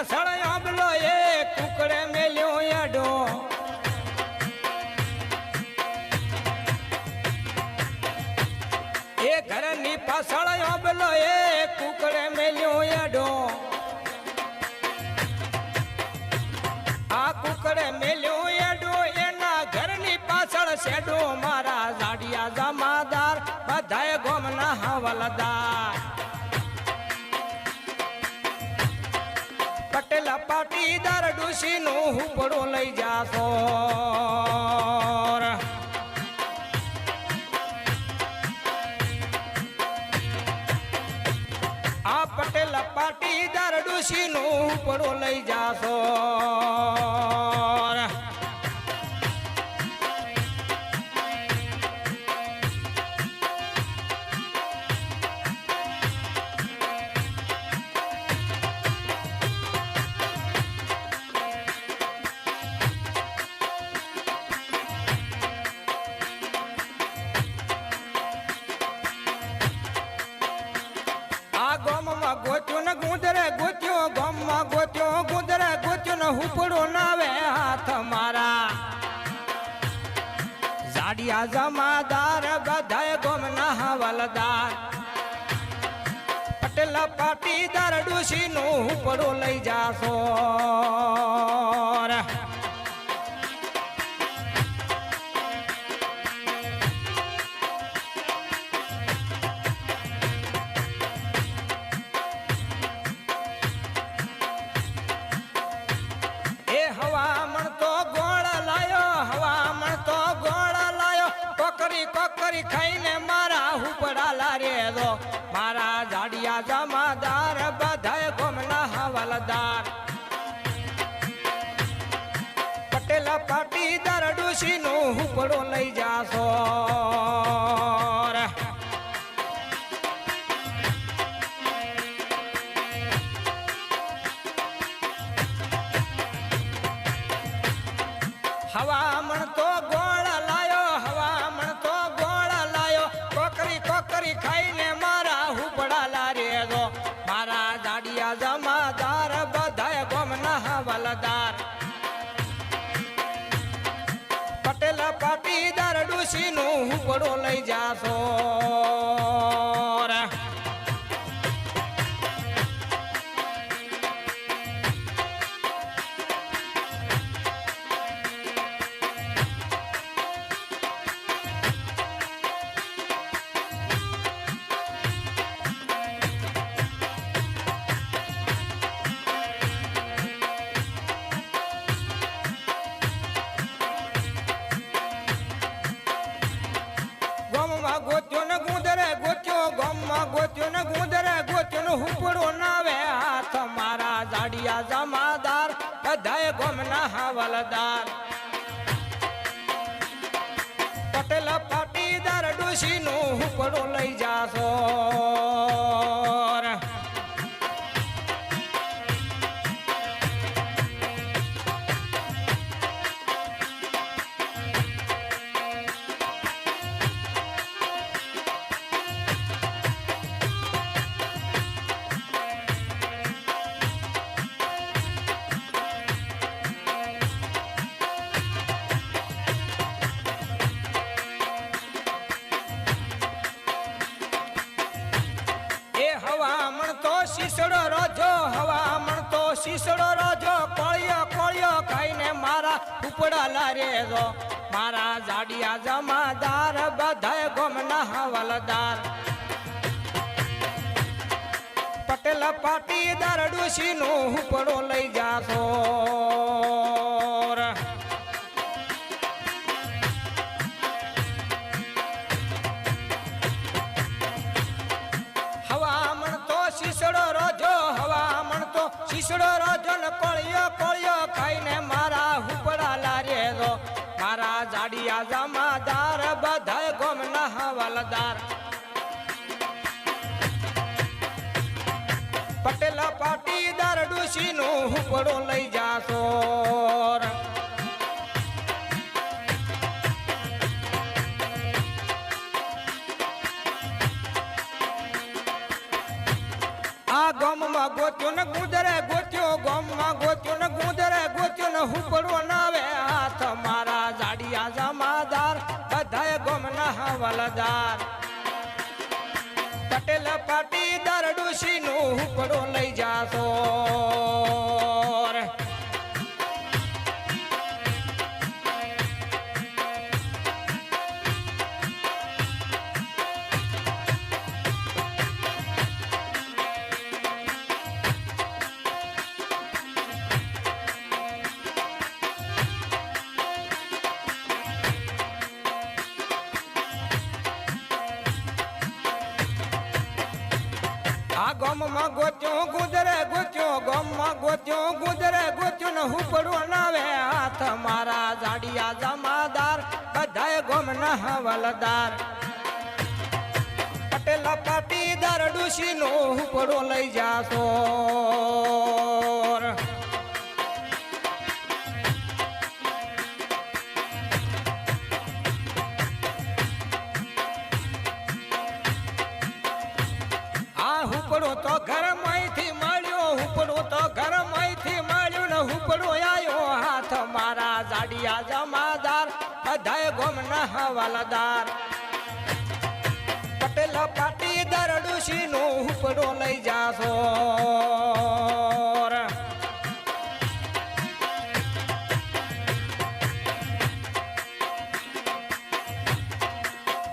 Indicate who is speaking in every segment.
Speaker 1: પાછળ આંબલો એ કુકડે મેલ્યો અડો એ ઘરની પાછળ આંબલો એ કુકડે મેલ્યો અડો આ કુકડે મેલ્યો અડો એના ઘરની પાછળ શેડો મારા જાડિયા જમાદાર બધાય ગોમના હવલદાર પટેલા પાટીદાર ડુસી નું હુપડો લઈ જાશો આ પટેલા પાટીદાર ડુસી નું હુપડો લઈ જાશો ગોત્યો ને ગુંદરે ગોત્યો ગામમાં ગોત્યો ગુંદરે ગોત્યો ને હુપડો નાવે હાથ મારા જાડિયા જમાદાર બધાય ગોમના હવલદાર પટેલા પાટીદાર ડુસી નું હુપડો લઈ જાશો કોકરી ખાઈને મારા હુપડા લારે દો મારા જાડિયા જમાદાર બધાય ગોમના હવલદાર પટેલા પાટીદાર ડુસી નું હુપડો લઈ જાશો હવામણ તો ગોળ લાયો હવામણ તો ગોળ લાયો કોકરી ખાઈને મારા હુપડા લારે દો મારા જાડિયા જમાદાર બધાય ગોમના હવલદાર પટેલા પાટીદાર ડુસી નું હુપડો લઈ જાશો ગોત્યો ને ગુંદરે ગોત્યો ગામમાં ગોત્યો ને ગુંદરે ગોત્યો ને હુપડો નાવે હાથ મારા જાડિયા જમાદાર બધાય ગોમના હવલદાર પટેલા પાટીદાર ડુસી નું હુપડો લઈ જાશો હવામણ તો શીસડો રોજો હવામણ તો શીસડો રોજો કોળિયો કોળિયો ખાઈને મારા ઉપડા લારે દો મારા જાડિયા જમાદાર બધાય ગોમના હવલદાર પટેલા પાટીદાર ડુસી નું ઉપડો લઈ જાશો શીસડો રોજો હવામણ તો શીસડો રોજો ને કોળિયો કોળિયો ખાઈને મારા હુપડા લારે દો મારા જાડિયા જમાદાર બધાય ગોમના હવલદાર પટેલા પાટીદાર ડુસી નું હુપડો લઈ જાશો આ ગામમાં ગામમાં ગોત્યો ને ગુંદરે ગોત્યો ગામમાં ગોત્યો ને ગુંદરે ગોત્યો ને હુપડો નાવે હાથ મારા જાડિયા જમાદાર બધાય ગામના હવાલદાર પટેલ પાટીદાર ડોશી નું હુપડો લઈ જાશો આ ગામમાં ગોત્યો ગુંદરે ગોત્યો ગામમાં ગોત્યો ગુંદરે ગોત્યો ને હુપડો નાવે હાથ મારા જાડિયા જમાદાર બધાય ગામના હવાલદાર પટેલ પાટીદાર ડોશી નો હુપડો લઈ જાશો હુપડો તો ઘર માંથી મળ્યો હુપડો તો ઘર માંથી મળ્યો ને હુપડો આયો હાથ મારા જાડિયા જમાદાર બધાય ગામના હવાલદાર પટેલ પાટીદાર ડોશી નો હુપડો લઈ જાશો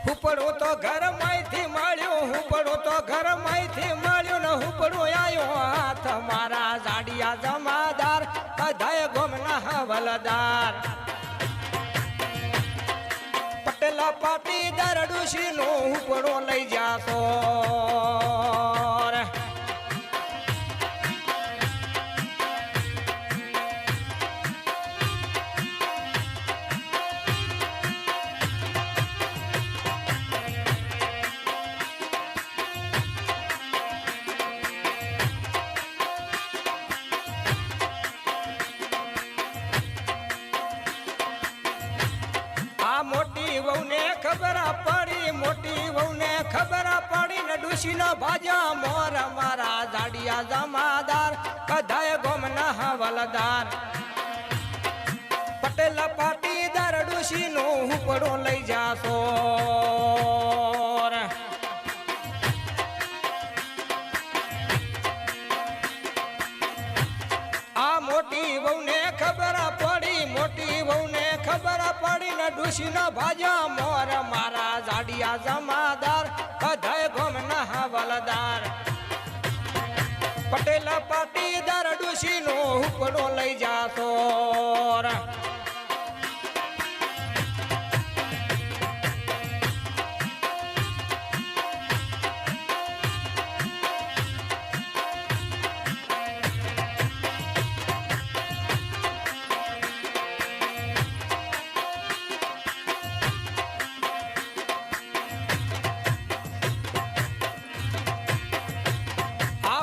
Speaker 1: હુપડો તો ઘર માંથી મળ્યો હુપડો તો ઘર માંથી મળ્યો ને હુપડો આયો હાથ મારા જાડિયા જમાદાર બધાય ગામના હવાલદાર પટેલ પાટીદાર ડોશી નો હુપડો લઈ જાશો મોટી વહુને ખબર પડી મોટી વહુને ખબર પડી ને ડોશી નો ભાજા મોર મારા જાડિયા જમાદાર બધાય ગામના હવાલદાર પટેલ પાટીદાર ડોશી નો હુપડો લઈ જાશો આ મોટી વહુને ખબર પડી મોટી વહુને ખબર પડી ને ડોશી ના ભાજા મોર મારા જાડિયા જમાદાર બધાય ગામના હવાલદાર પટેલ પાટીદાર ડોશી નો હુપડો લઈ જાશો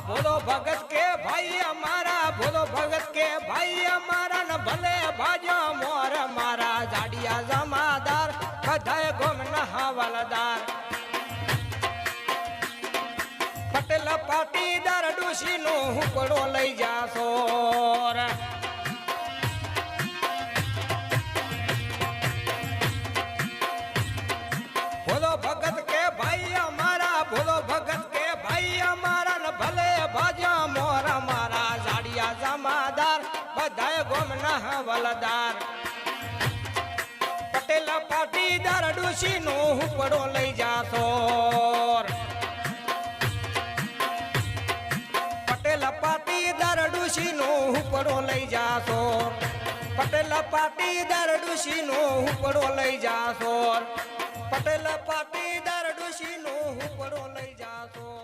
Speaker 1: ભોલો ભગત કે ભાઈ અમારા ભોલો ભગત કે ભાઈ અમારા ને ભલે ભાજો મોર મારા જાડિયા જમાદાર બધાય ગામના હવાલદાર પટેલ પાટીદાર ડોશી નો હુપડો લઈ જાશો ભોલો ભગત કે ભાઈ અમારા ભોલો ભગત કે ભાઈ અમારા ને ભલે ભાજા મોર મારા જાડિયા જમાદાર બધાય ગામના હવાલદાર પટેલ પાટીદાર ડોશી નો હુપડો લઈ જાશો પટેલ પાટીદાર ડોશી નો હુપડો લઈ જાશો પટેલ પાટીદાર ડોશી નો હુપડો લઈ જાશો પટેલ પાટીદાર ડોશી નો હુપડો લઈ જાશો